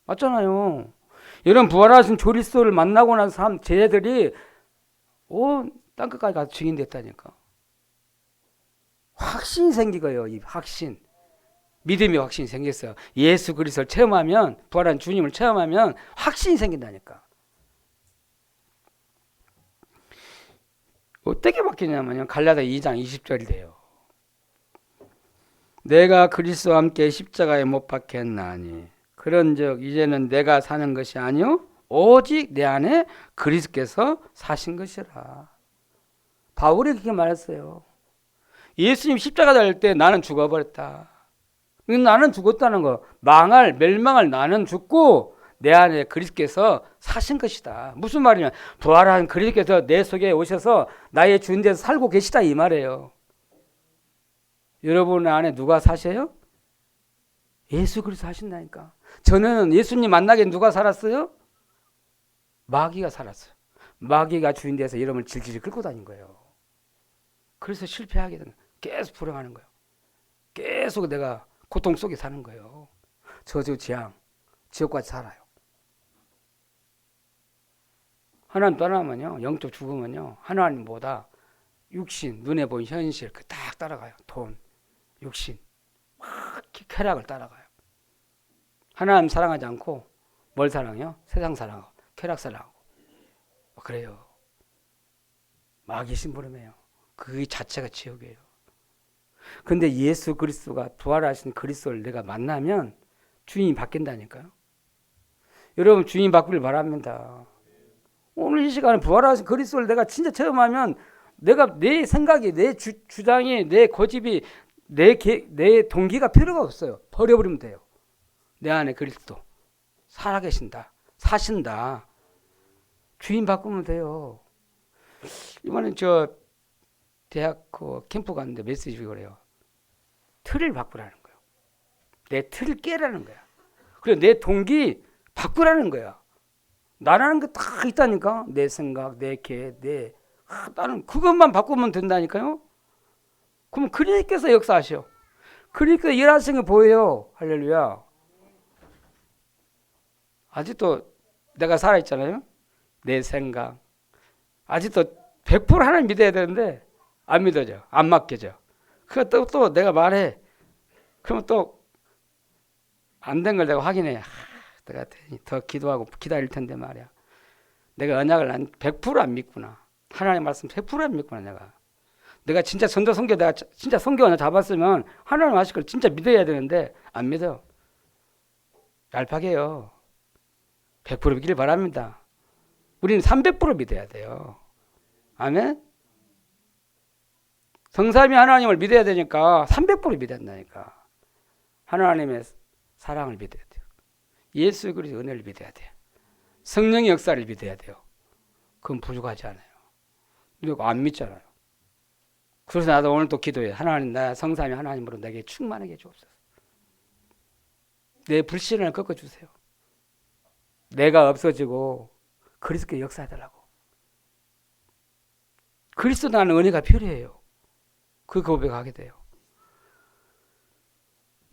맞잖아요. 여러분 부활하신 그리스도를 만나고 나서 제자들이 온 땅끝까지 가서 증인됐다니까. 확신이 생기고요. 이 확신. 믿음의 확신이 생겼어요. 예수 그리스도를 체험하면, 부활한 주님을 체험하면 확신이 생긴다니까. 어떻게 바뀌냐면요. 갈라디아 2장 20절이 돼요. 내가 그리스도와 함께 십자가에 못 박혔나니 그런즉 이제는 내가 사는 것이 아니요 오직 내 안에 그리스도께서 사신 것이라. 바울이 그렇게 말했어요. 예수님 십자가 달릴 때 나는 죽어버렸다. 나는 죽었다는 거. 멸망할 나는 죽고 내 안에 그리스도께서 사신 것이다. 무슨 말이냐? 부활한 그리스도께서 내 속에 오셔서 나의 주인 되어서 살고 계시다 이 말이에요. 여러분 안에 누가 사셔요? 예수 그리스도 사신다니까. 저는 예수님 만나게 누가 살았어요? 마귀가 살았어요. 마귀가 주인 되어서 여러분을 질질 끌고 다닌 거예요. 그래서 실패하게 된 거예요. 계속 불행하는 거예요. 계속 내가 고통 속에 사는 거예요. 저주 재앙, 지옥까지 살아요. 하나님 떠나면요, 영적 죽으면요, 하나님보다 육신, 눈에 보이는 현실 그 딱 따라가요. 돈, 육신, 막 쾌락을 따라가요. 하나님 사랑하지 않고 뭘 사랑해요? 세상 사랑하고 쾌락 사랑하고 그래요. 마귀 심부름해요. 그 자체가 지옥이에요. 근데 예수 그리스도가 부활하신 그리스도를 내가 만나면 주인이 바뀐다니까요. 여러분 주인 바꾸길 바랍니다. 오늘 이 시간에 부활하신 그리스도를 내가 진짜 체험하면 내가 내 생각이, 내 주장이, 내 고집이, 내 동기가 필요가 없어요. 버려버리면 돼요. 내 안에 그리스도 살아계신다. 사신다. 주인 바꾸면 돼요. 이번에 저 대학 캠프 갔는데 메시지 그래요. 틀을 바꾸라는 거예요. 내 틀을 깨라는 거야. 그리고 내 동기 바꾸라는 거야. 나라는 게 다 있다니까. 내 생각, 내 계획, 나는 그것만 바꾸면 된다니까요. 그럼 그리스도께서 역사하셔. 그리스도 일하시는 게 보여요. 할렐루야. 아직도 내가 살아있잖아요. 내 생각. 아직도 100% 하나님 믿어야 되는데 안 믿어져. 안 맡겨져. 그거 또 내가 말해. 그러면 또 안 된 걸 내가 확인해. 내가 더 기도하고 기다릴 텐데 말이야. 내가 언약을 100% 안 믿구나. 하나님 말씀 100% 안 믿구나. 내가 진짜 전도 선교, 내가 진짜 선교 언약 잡았으면 하나님 하실 걸 진짜 믿어야 되는데 안 믿어. 얄팍해요. 100% 믿기를 바랍니다. 우리는 300% 믿어야 돼요. 아멘? 성삼위 하나님을 믿어야 되니까 300% 믿어야 된다니까. 하나님의 사랑을 믿어야 돼요. 예수 그리스도의 은혜를 믿어야 돼요. 성령의 역사를 믿어야 돼요. 그건 부족하지 않아요. 누가 안 믿잖아요. 그래서 나도 오늘 또 기도해. 하나님, 나 성삼위 하나님으로 내게 충만하게 해주옵소서. 내 불신을 꺾어주세요. 내가 없어지고 그리스도의 역사해달라고. 그리스도 나는 은혜가 필요해요. 그 고백하게 돼요.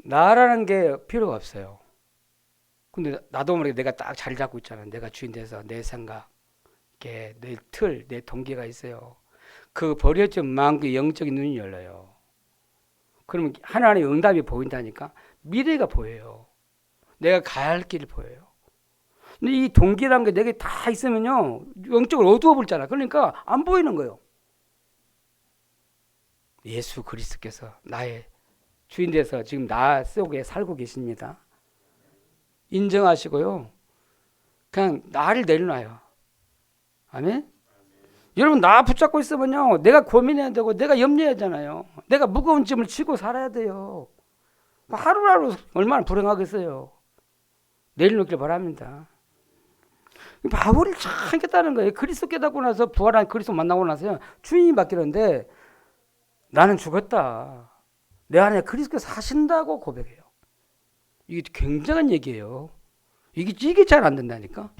나라는 게 필요가 없어요. 근데 나도 모르게 내가 딱 자리 잡고 있잖아. 내가 주인 돼서 내 생각, 내 틀, 내 동기가 있어요. 그 버려진 마음의 영적인 눈이 열려요. 그러면 하나님의 응답이 보인다니까. 미래가 보여요. 내가 가야 할 길이 보여요. 근데 이 동기라는 게 내게 다 있으면요, 영적으로 어두워 버리잖아. 그러니까 안 보이는 거예요. 예수 그리스도께서 나의 주인 돼서 지금 나 속에 살고 계십니다. 인정하시고요. 그냥 나를 내려놔요. 아멘? 여러분 나 붙잡고 있으면요, 내가 고민해야 되고 내가 염려해야 하잖아요. 내가 무거운 짐을 지고 살아야 돼요. 하루하루 얼마나 불행하겠어요. 내려놓기를 바랍니다. 바울이 참 깨달은 거예요. 그리스도 깨닫고 나서 부활한 그리스도 만나고 나서요, 주인이 바뀌는데 나는 죽었다. 내 안에 그리스도께서 사신다고 고백해요. 이게 굉장한 얘기예요. 이게 잘 안 된다니까.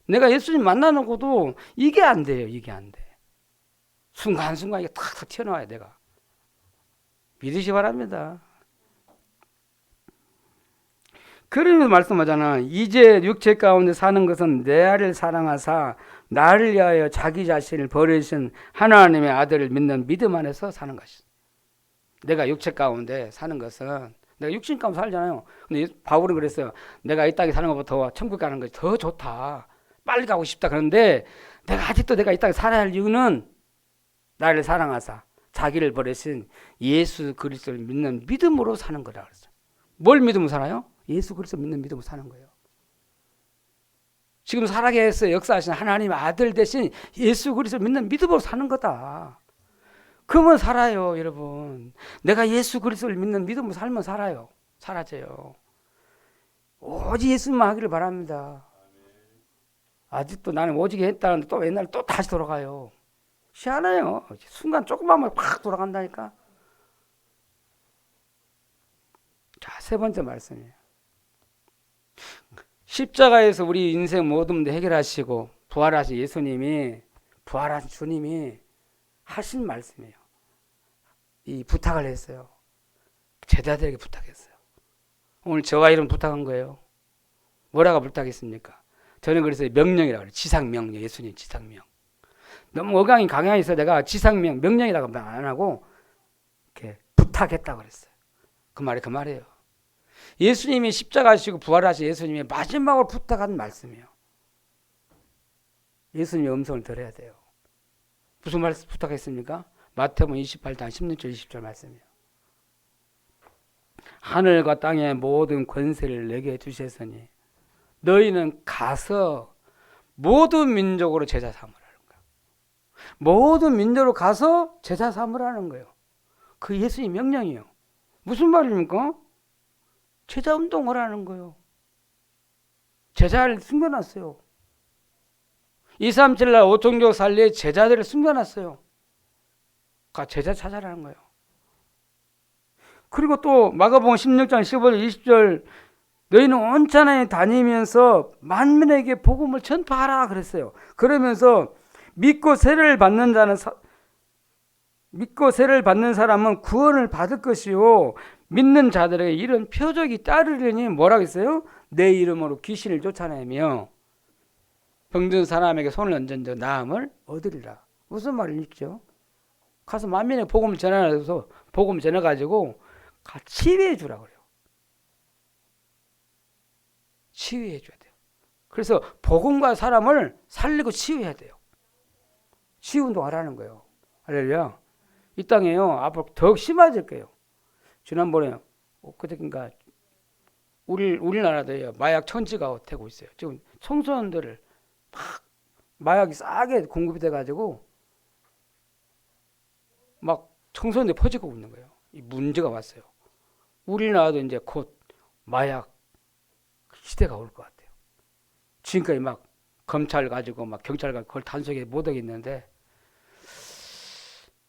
내가 예수님 만나는 것도 이게 안 돼요. 이게 안 돼. 순간순간 이게 탁탁 튀어나와요. 내가. 믿으시 바랍니다. 그러면서 말씀하잖아. 이제 육체 가운데 사는 것은 내 아를 사랑하사 나를 위하여 자기 자신을 버리신 하나님의 아들을 믿는 믿음 안에서 사는 것이다. 내가 육체 가운데 사는 것은 내가 육신 가운데 살잖아요. 근데 바울은 그랬어요. 내가 이 땅에 사는 것보다 천국 가는 것이 더 좋다. 빨리 가고 싶다. 그런데 내가 아직도 내가 이 땅에 살아야 할 이유는 나를 사랑하사 자기를 버리신 예수 그리스도를 믿는 믿음으로 사는 거라 그랬어요. 뭘 믿음으로 살아요? 예수 그리스도 믿는 믿음으로 사는 거예요. 지금 살아계셔 역사하신 하나님의 아들 대신 예수 그리스도 믿는 믿음으로 사는 거다. 그러면 살아요, 여러분. 내가 예수 그리스도를 믿는 믿음으로 살면 살아요. 사라져요. 오직 예수만 하기를 바랍니다. 아직도 나는 오직 했다는데 또 옛날에 또 다시 돌아가요. 희한해요. 순간 조금만 팍 돌아간다니까. 자, 세 번째 말씀이에요. 십자가에서 우리 인생 모든 문제 해결하시고 부활하신 예수님이, 부활하신 주님이 하신 말씀이에요. 이 부탁을 했어요. 제자들에게 부탁했어요. 오늘 저와 이런 부탁한 거예요. 뭐라고 부탁했습니까? 저는 그래서 명령이라고 그래요. 지상명령, 예수님 지상명. 너무 어강이 강해서 내가 지상명, 명령이라고 안 하고 이렇게 부탁했다고 그랬어요. 그 말이 그 말이에요. 예수님이 십자가시고 부활하신 예수님이 마지막으로 부탁한 말씀이에요. 예수님의 음성을 들어야 돼요. 무슨 말씀 부탁했습니까? 마태복음 28장 16절 20절 말씀이에요. 하늘과 땅의 모든 권세를 내게 주셨으니 너희는 가서 모든 민족으로 제자 삼으라는 거예요. 모든 민족으로 가서 제자 삼으라는 거예요. 그 예수님 명령이에요. 무슨 말입니까? 제자 운동을 하는 거예요. 제자를 숨겨놨어요. 237날 오종교 살리에 제자들을 숨겨놨어요. 제자 찾아라는 거예요. 그리고 또 마가복음 16장 15절 20절 너희는 온 천하에 다니면서 만민에게 복음을 전파하라 그랬어요. 그러면서 믿고 세례를 받는 사람은 구원을 받을 것이요 믿는 자들에게 이런 표적이 따르려니 뭐라고 했어요? 내 이름으로 귀신을 쫓아내며 병든 사람에게 손을 얹은 나음을 얻으리라. 무슨 말이죠? 가서 만민에게 복음을 전해서 복음 전해가지고 치유해 주라고 그래요. 치유해 줘야 돼요. 그래서 복음과 사람을 살리고 치유해야 돼요. 치유 운동하라는 거예요. 할렐루야. 이 땅에요. 앞으로 더욱 심해질 거예요. 지난번에 그저께인가 우리나라도요. 마약 천지가 되고 있어요. 지금 청소년들을 막 마약이 싸게 공급이 돼가지고 막 청소년들이 퍼지고 있는 거예요. 이 문제가 왔어요. 우리나라도 이제 곧 마약 시대가 올 것 같아요. 지금까지 막 검찰 가지고 막 경찰 가지고 그걸 단속에 못 하겠는데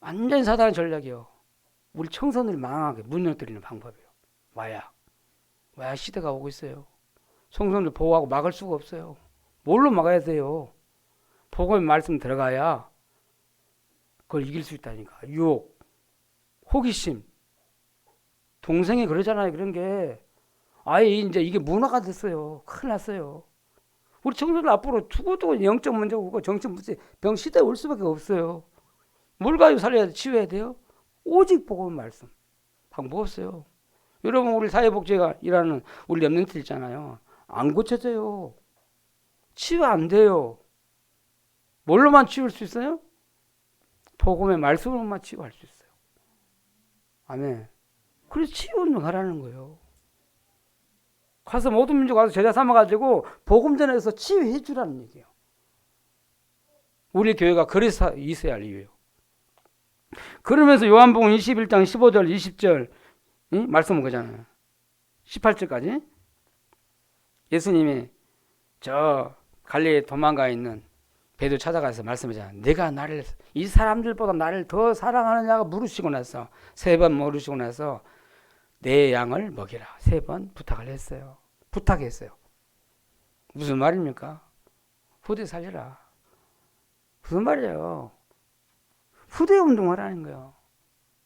완전 사단의 전략이요. 우리 청소년을 망하게 무너뜨리는 방법이에요. 마약 시대가 오고 있어요. 청소년들 보호하고 막을 수가 없어요. 뭘로 막아야 돼요? 복음의 말씀 들어가야 그걸 이길 수 있다니까. 유혹, 호기심. 동생이 그러잖아요. 그런 게 아예 이제 이게 문화가 됐어요. 큰일 났어요. 우리 청소년 앞으로 두고두고 영적 문제 오고 정신 문제 병 시대에 올 수밖에 없어요. 뭘 가지고 살려야 돼? 치유해야 돼요? 오직 복음 말씀. 방법 없어요. 여러분 우리 사회복지가 일하는 우리 렘넌트 있잖아요. 안 고쳐져요. 치유 안 돼요. 뭘로만 치유할 수 있어요? 복음의 말씀으로만 치유할 수 있어요. 아멘. 그래서 치유 운동하라는 거예요. 가서 모든 민족 가서 제자 삼아가지고 복음 전해서 치유해 주라는 얘기예요. 우리 교회가 그래서 있어야 할 이유예요. 그러면서 요한복음 21장 15절 20절 말씀은 그잖아요. 18절까지 예수님이 저 갈릴리에 도망가 있는 베드로 찾아가서 말씀하잖아. 내가 나를 이 사람들보다 나를 더 사랑하느냐고 물으시고 나서 3번 물으시고 나서 내 양을 먹이라 3번 부탁을 했어요. 부탁했어요. 무슨 말입니까? 후대 살려라. 무슨 말이에요? 후대 운동하라는 거예요.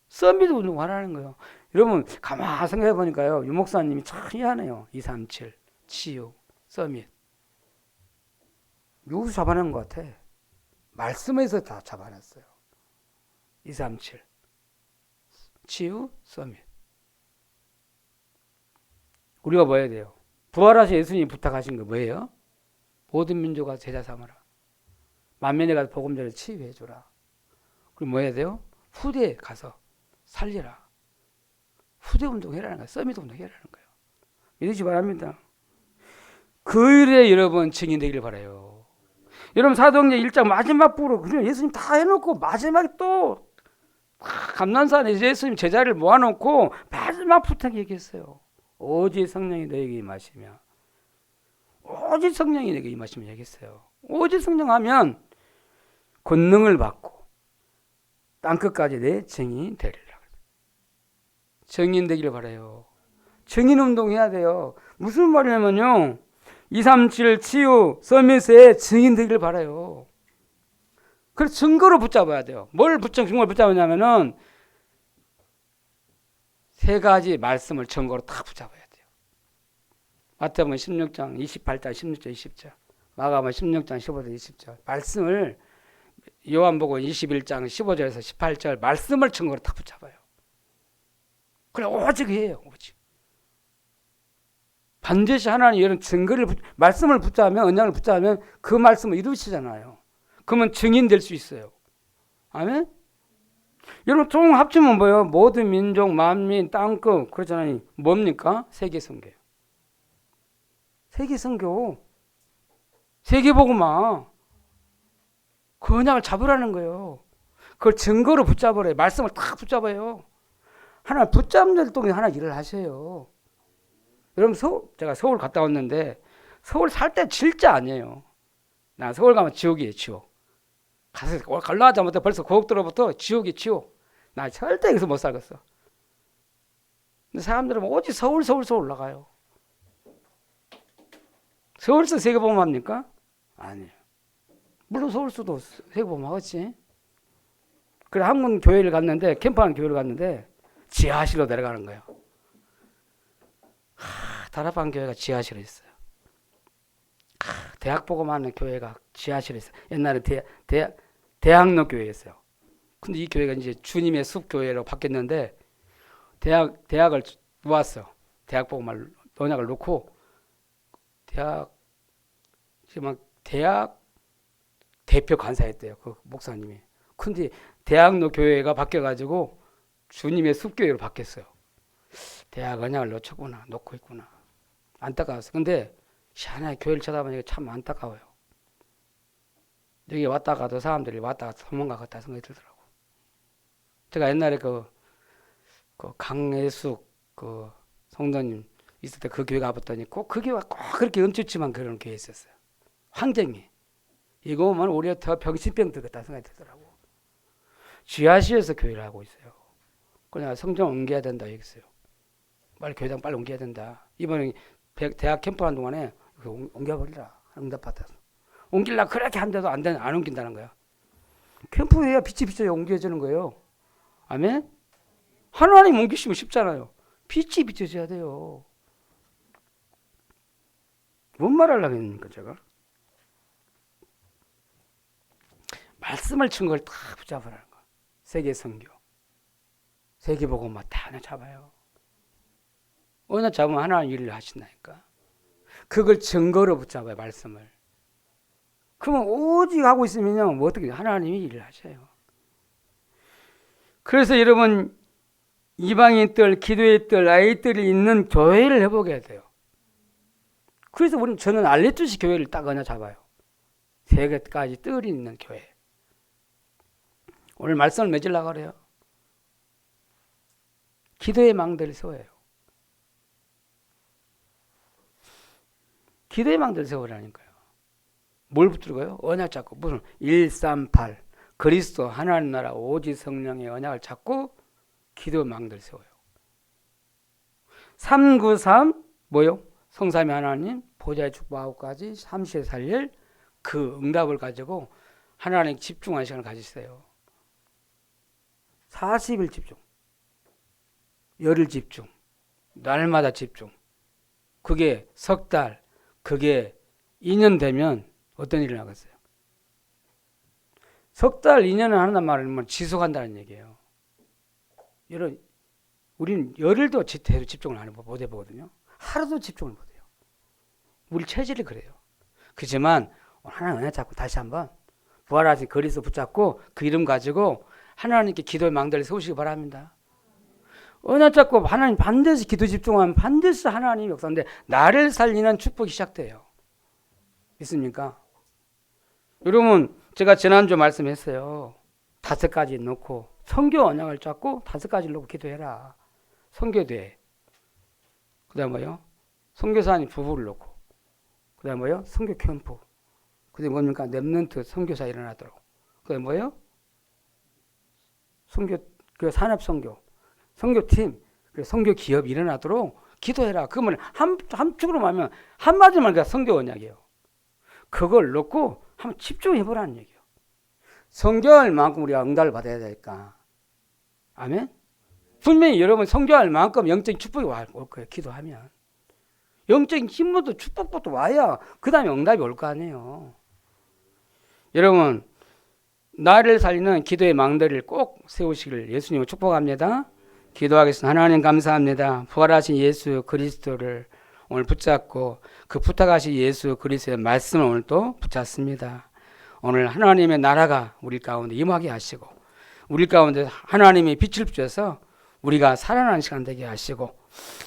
서밋 운동하라는 거예요. 여러분 가만히 생각해 보니까요. 유 목사님이 참 희한해요. 237 치유 서밋 여기서 잡아낸 것 같아. 말씀에서 다 잡아냈어요. 237 치유 서밋. 우리가 뭐 해야 돼요? 부활하신 예수님이 부탁하신 거 뭐예요? 모든 민족아 제자 삼아라. 만민에 가서 복음전을 치유해 주라. 그리고 뭐 해야 돼요? 후대에 가서 살려라. 후대 운동해라는 거예요. 서밋 운동해라는 거예요. 믿으시 바랍니다. 그 일에 여러분 증인 되기를 바라요. 여러분 사도행전 1장 마지막 부로 그냥 예수님 다 해놓고 마지막에 또 감난산에 예수님 제자를 모아놓고 마지막 부탁 얘기했어요. 오직 성령이 너에게 임하시며 오직 성령이 너에게 임하시며 얘기했어요. 오직 성령하면 권능을 받고 땅끝까지 내 증인 되리라. 증인 되기를 바라요. 증인 운동해야 돼요. 무슨 말이냐면요. 237 치유 서밋에 증인 되기를 바라요. 그래서 증거로 붙잡아야 돼요. 증거를 붙잡느냐면은 3가지 말씀을 증거로 다 붙잡아야 돼요. 마태복음 16장 28절 16절 20절 마가복음 16장 15절 20절 말씀을 요한복음 21장 15절에서 18절 말씀을 증거로 다 붙잡아요. 그래 오직 해요. 오직. 반드시 하나님 이런 증거를 말씀을 붙잡으면 언약을 붙잡으면 그 말씀을 이루시잖아요. 그러면 증인 될 수 있어요. 아멘? 여러분 총 합치면 뭐예요? 모든 민족, 만민, 땅끝 그러잖아요. 뭡니까? 세계선교예요. 세계선교. 세계복음화. 그 언약을 잡으라는 거예요. 그걸 증거로 붙잡으래요. 말씀을 딱 붙잡아요. 하나 붙잡는 동안 하나 일을 하세요. 여러분 제가 서울 갔다 왔는데 서울 살 때 진짜 아니에요. 나 서울 가면 지옥이에요. 지옥. 가서 올라가자마자 벌써 고속도로부터 지옥이 지옥. 나 절대 여기서 못 살겠어. 근데 사람들은 오직 서울 올라가요. 서울서 세계복음 합니까? 아니에요. 물론 서울서도 세계복음 하겠지. 그래 한국 교회를 갔는데 캠프하는 교회를 갔는데 지하실로 내려가는 거예요. 다락방 교회가 지하실에 있어요. 대학 복음하는 교회가 지하실에 있어요. 옛날에 대학로 교회였어요. 근데 이 교회가 이제 주님의 숲 교회로 바뀌었는데 대학을 놓았어. 대학 복음을 언약을 놓고 대학 대표 간사였대요. 그 목사님이. 근데 대학로 교회가 바뀌어가지고 주님의 숲 교회로 바뀌었어요. 대학 언약을 놓고 있구나. 안타까웠어요. 근데 희한하게 교회를 쳐다보니까 참 안타까워요. 여기 왔다가도 사람들이 왔다가 도망가겠다 생각이 들더라고. 제가 옛날에 그 강예숙 그 성도님 있을 때 그 교회 가봤더니 꼭 그 교회가 꼭 그렇게 음주치만 그런 교회 있었어요. 환경이. 이거 보면 오히려 더 병신병 들겠다 생각이 들더라고. 지하실에서 교회를 하고 있어요. 그냥 성전 옮겨야 된다 얘기했어요. 빨리 교회당 빨리 옮겨야 된다. 이번에 대학 캠프 하는 동안에 옮겨버리라. 응답받아서. 옮길라 그렇게 한데도 안 옮긴다는 거야. 캠프해야 빛이 비춰야 옮겨지는 거예요. 아멘? 하나님 옮기시면 쉽잖아요. 빛이 비춰져야 돼요. 뭔 말하려고 했습니까 제가? 말씀을 증거를 다 붙잡으라는 거. 세계 선교. 세계 복음만 다 하나 잡아요. 어느 잡으면 하나님 일을 하신다니까. 그걸 증거로 붙잡아요. 말씀을. 그러면 오직 하고 있으면요. 뭐 어떻게 하나님이 일을 하셔요. 그래서 여러분 이방인 뜰, 기도의 뜰, 아이들이 있는 교회를 해보게 돼요. 그래서 저는 알레투시 교회를 딱 하나 잡아요. 3개까지 뜰이 있는 교회. 오늘 말씀을 맺으려고 그래요. 기도의 망대를 세워요. 기도의 망대를 세우라니까요. 뭘 붙들고요? 언약 잡고. 무슨 138 그리스도 하나님 나라 오직 성령의 언약을 잡고 기도 망대를 세워요. 393 뭐요? 성삼위 하나님 보좌의 축복하고까지 삼시에 살릴 그 응답을 가지고 하나님 집중하는 시간을 가지세요. 40일 집중, 열흘 집중, 날마다 집중. 그게 석 달, 그게 2년 되면 어떤 일이 나겠어요? 석 달, 2년을 한단 말은 지속한다는 얘기예요. 우리는 열흘도 집중을 못 해보거든요. 하루도 집중을 못 해요. 우리 체질이 그래요. 그렇지만 하나님 은혜 잡고 다시 한번 부활하신 그리스도 붙잡고 그 이름 가지고 하나님께 기도의 망대를 세우시기 바랍니다. 은혜 잡고 하나님 반드시 기도 집중하면 반드시 하나님 역사인데 나를 살리는 축복이 시작돼요. 있습니까? 여러분 제가 지난주 말씀했어요. 5가지 놓고 선교 언약을 잡고 5가지를 놓고 기도해라. 선교대. 그 다음 뭐요? 선교사님 부부를 놓고. 그 다음 뭐요? 선교 캠프. 그 다음 뭡니까? 랩런트 선교사 일어나도록. 그 다음 뭐요? 선교, 그 산업선교. 선교팀, 선교 기업 일어나도록 기도해라. 그러면 한쪽으로 하면 한마디만 그냥 선교 언약이에요. 그걸 놓고 한번 집중해보라는 얘기예요. 선교할 만큼 우리가 응답을 받아야 될까? 아멘? 분명히 여러분 선교할 만큼 영적인 축복이 올 거예요. 기도하면. 영적인 힘부터 축복부터 와야 그 다음에 응답이 올 거 아니에요. 여러분 나를 살리는 기도의 망대를 꼭 세우시기를 예수님을 축복합니다. 기도하겠습니다. 하나님 감사합니다. 부활하신 예수 그리스도를 오늘 붙잡고 그 부탁하신 예수 그리스도의 말씀을 오늘 또 붙잡습니다. 오늘 하나님의 나라가 우리 가운데 임하게 하시고 우리 가운데 하나님의 빛을 비춰서 우리가 살아나는 시간 되게 하시고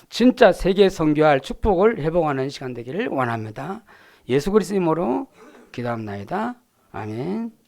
진짜 세계 선교할 축복을 회복하는 시간 되기를 원합니다. 예수 그리스도 이름으로 기도합니다. 아멘.